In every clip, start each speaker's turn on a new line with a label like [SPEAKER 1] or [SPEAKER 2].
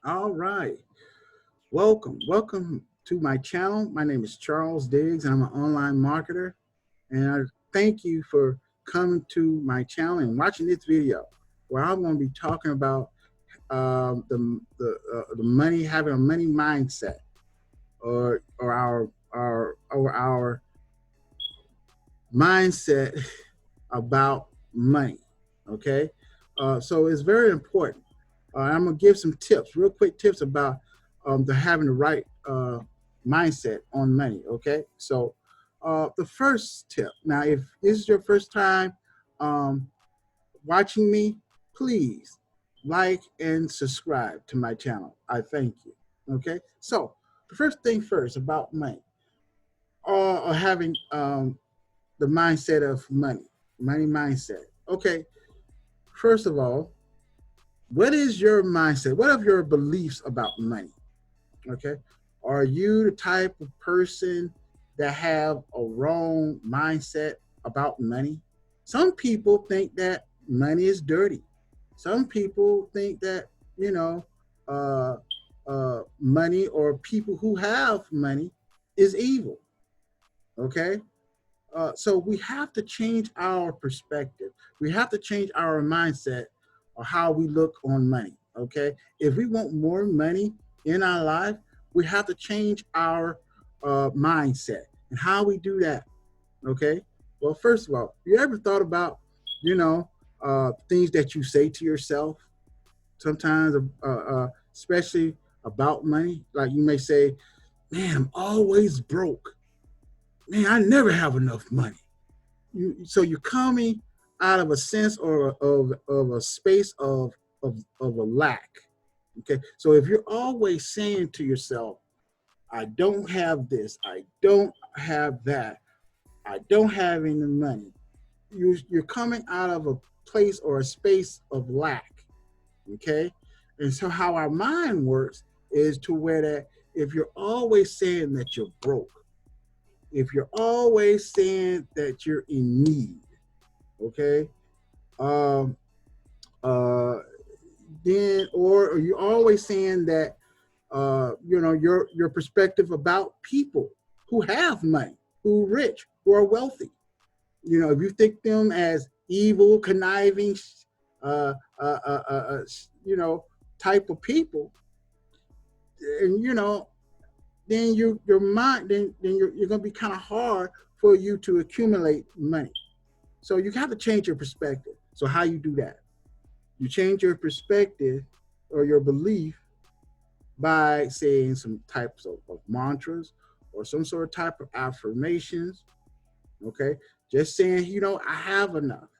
[SPEAKER 1] All right. Welcome to my channel. My name is Charles Diggs, and I'm an online marketer. And I thank you for coming to my channel and watching this video, where I'm going to be talking about the money, having a money mindset, or our mindset about money. Okay, so it's very important. I'm gonna give some tips, real quick tips about the having the right mindset on money. Okay, so the first tip. Now, if this is your first time um, watching me, please like and subscribe to my channel. I thank you. Okay, so the first thing first about money, or having the mindset of money mindset. Okay, first of all, what is your mindset? What are your beliefs about money? Okay, are you the type of person that have a wrong mindset about money? Some people think that money is dirty. Some people think that you know, uh, money or people who have money is evil. Okay, so we have to change our perspective. We have to change our mindset or how we look on money. Okay, if we want more money in our life, we have to change our mindset. And how we do that? Okay, well, first of all, you ever thought about, you know, things that you say to yourself sometimes, especially about money? Like you may say, "Man, I'm always broke. Man, I never have enough money." So you're coming out of a sense or of a space of a lack. Okay, so if you're always saying to yourself, I don't have this, I don't have that, I don't have any money, you're coming out of a place or a space of lack. Okay, and so how our mind works is to where that if you're always saying that you're broke, if you're always saying that you're in need, okay, um, uh, then or are you always saying that your perspective about people who have money, who are rich, who are wealthy? If you think them as evil, conniving, uh, uh, uh, uh, uh, you know, type of people, and then your mind, then you're going to be kind of hard for you to accumulate money. So you have to change your perspective. So how you do that? You change your perspective or your belief by saying some types of mantras or some sort of type of affirmations. Okay. Just saying, I have enough,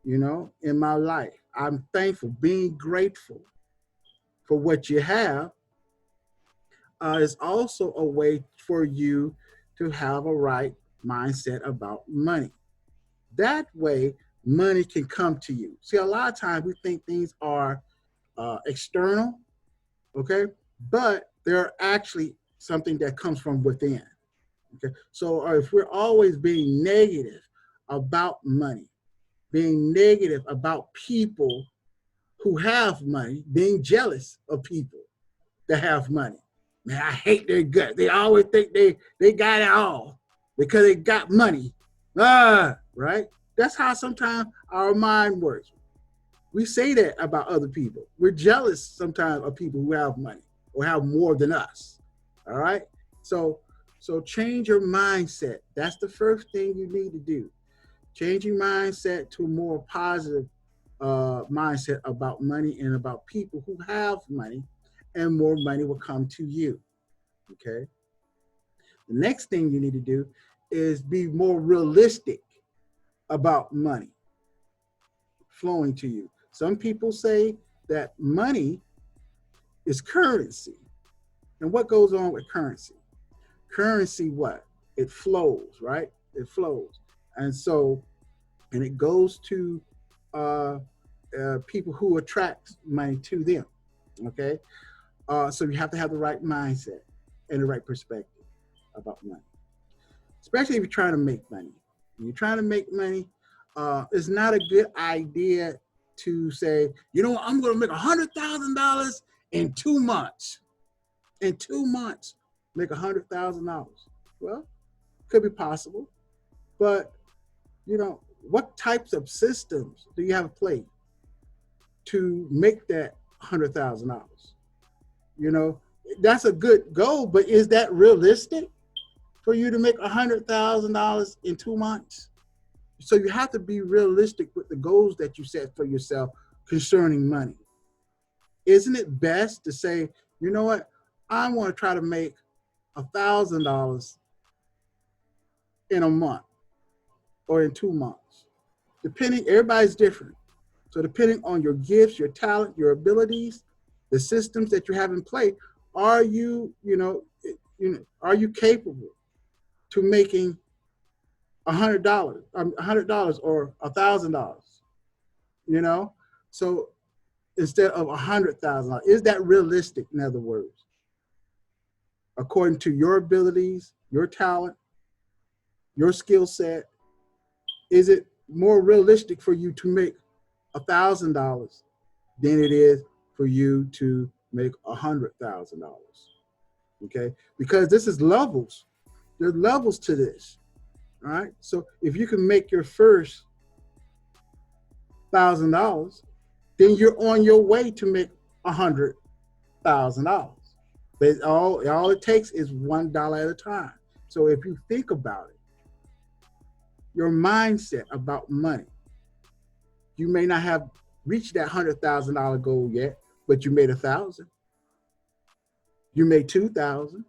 [SPEAKER 1] in my life. I'm thankful, being grateful for what you have is also a way for you to have a right mindset about money. That way, money can come to you. See, a lot of times we think things are external, okay, but they're actually something that comes from within. Okay, so if we're always being negative about money, being negative about people who have money, being jealous of people that have money, man, I hate their gut. They always think they got it all because they got money. Right? That's how sometimes our mind works. We say that about other people. We're jealous sometimes of people who have money or have more than us. All right. So so change your mindset. That's the first thing you need to do. Change your mindset to a more positive mindset about money and about people who have money, and more money will come to you. Okay. The next thing you need to do is be more realistic about money flowing to you. Some people say that money is currency. And what goes on with currency? Currency, what? It flows, right? It flows. And so, and it goes to uh, people who attract money to them. Okay. So you have to have the right mindset and the right perspective about money, especially if you're trying to make money. When you're trying to make money, it's not a good idea to say, I'm going to make $100,000 in 2 months. In 2 months, make $100,000. Well, could be possible, but what types of systems do you have in place to make that $100,000? You know, that's a good goal, but is that realistic for you to make $100,000 in 2 months? So you have to be realistic with the goals that you set for yourself concerning money. Isn't it best to say, you know what, I want to try to make $1,000 in a month or in 2 months? Depending, everybody's different. So depending on your gifts, your talent, your abilities, the systems that you have in play, are you, are you capable to making $100 or $1,000? You know, so instead of $100,000, is that realistic? In other words, according to your abilities, your talent, your skill set, is it more realistic for you to make $1,000 than it is for you to make $100,000? Okay, because this is levels. There's levels to this. All right. So if you can make your first $1,000, then you're on your way to make $100,000. But all it takes is $1 at a time. So if you think about it, your mindset about money, you may not have reached that $100,000 goal yet, but you made 1,000. You made 2,000.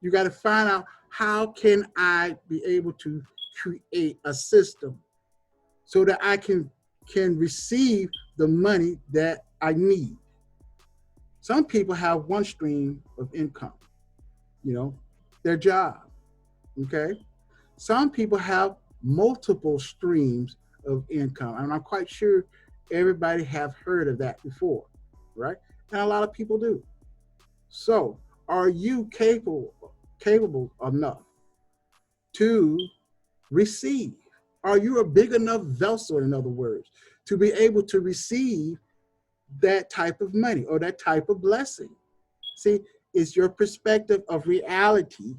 [SPEAKER 1] You got to find out, how can I be able to create a system so that I can receive the money that I need? Some people have one stream of income, their job. Okay. Some people have multiple streams of income. And I'm quite sure everybody have heard of that before, right? And a lot of people do. So are you capable enough to receive? Are you a big enough vessel, in other words, to be able to receive that type of money or that type of blessing? See, it's your perspective of reality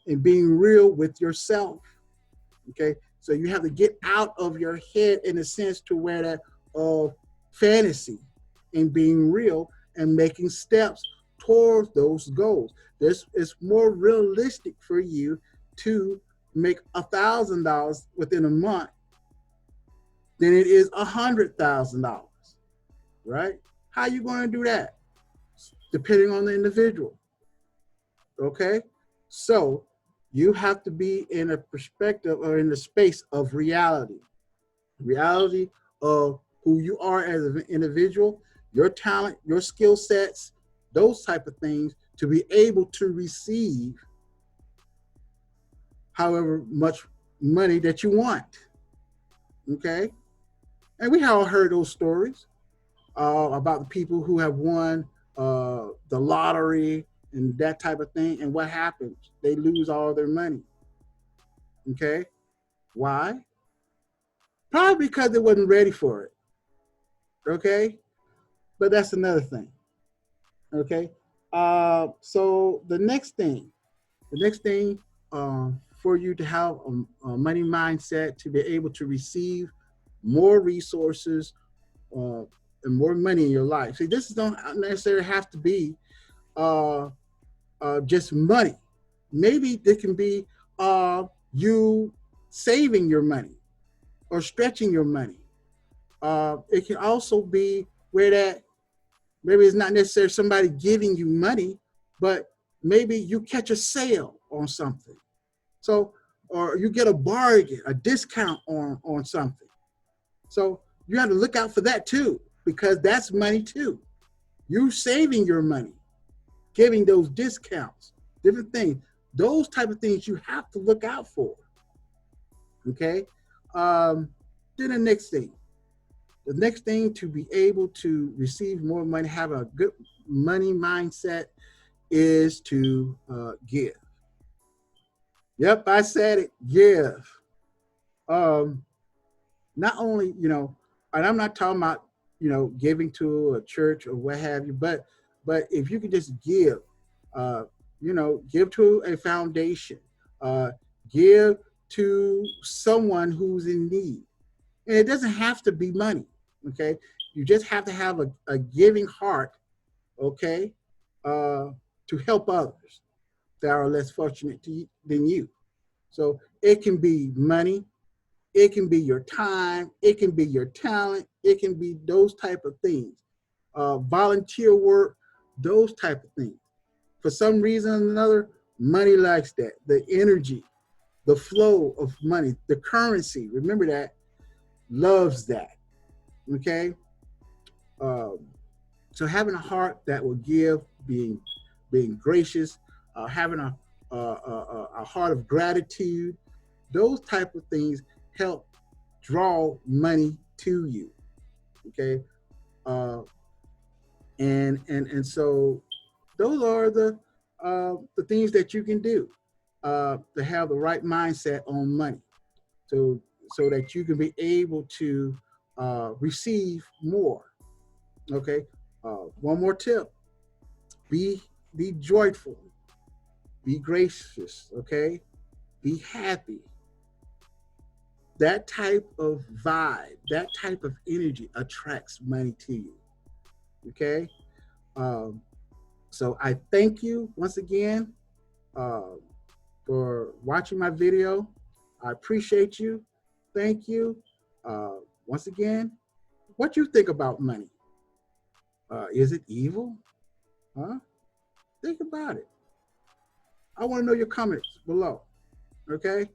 [SPEAKER 1] and being real with yourself. Okay, so you have to get out of your head, in a sense, to where that of fantasy and being real and making steps towards those goals. It's more realistic for you to make $1,000 within a month than it is $100,000, right? How are you going to do that? Depending on the individual. Okay, so you have to be in a perspective or in the space of reality of who you are as an individual, your talent, your skill sets, those type of things, to be able to receive however much money that you want. Okay, and we have all heard those stories about the people who have won the lottery and that type of thing, and what happens? They lose all their money. Okay, why? Probably because they wasn't ready for it. Okay, but that's another thing. Okay, so the next thing for you to have a money mindset, to be able to receive more resources and more money in your life. See, this don't necessarily have to be just money. Maybe it can be you saving your money or stretching your money. It can also be where that maybe it's not necessarily somebody giving you money, but maybe you catch a sale on something. So, or you get a bargain, a discount on something. So you have to look out for that too, because that's money too. You saving your money, giving those discounts, different things. Those type of things you have to look out for. Okay. Then the next thing to be able to receive more money, have a good money mindset, is to give. Yep, I said it. Give. Not only, and I'm not talking about giving to a church or what have you. But if you could just give, uh, give to a foundation, uh, give to someone who's in need, and it doesn't have to be money. Okay, you just have to have a giving heart. Okay, uh, to help others that are less fortunate than you. So it can be money, it can be your time, it can be your talent, it can be those type of things. Volunteer work, those type of things. For some reason or another, money likes that. The energy, the flow of money, the currency, remember that, loves that. Okay? Um, so having a heart that will give, being gracious, having a heart of gratitude, those type of things help draw money to you. Okay, uh, and so those are the things that you can do to have the right mindset on money, so that you can be able to receive more. Okay, one more tip: be be joyful, be gracious. Okay, be happy. That type of vibe, that type of energy attracts money to you. Okay, um, so I thank you once again uh, for watching my video. I appreciate you. Thank you. Once again, what you think about money? Is it evil? Huh? Think about it. I want to know your comments below. Okay?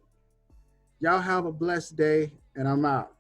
[SPEAKER 1] Y'all have a blessed day, and I'm out.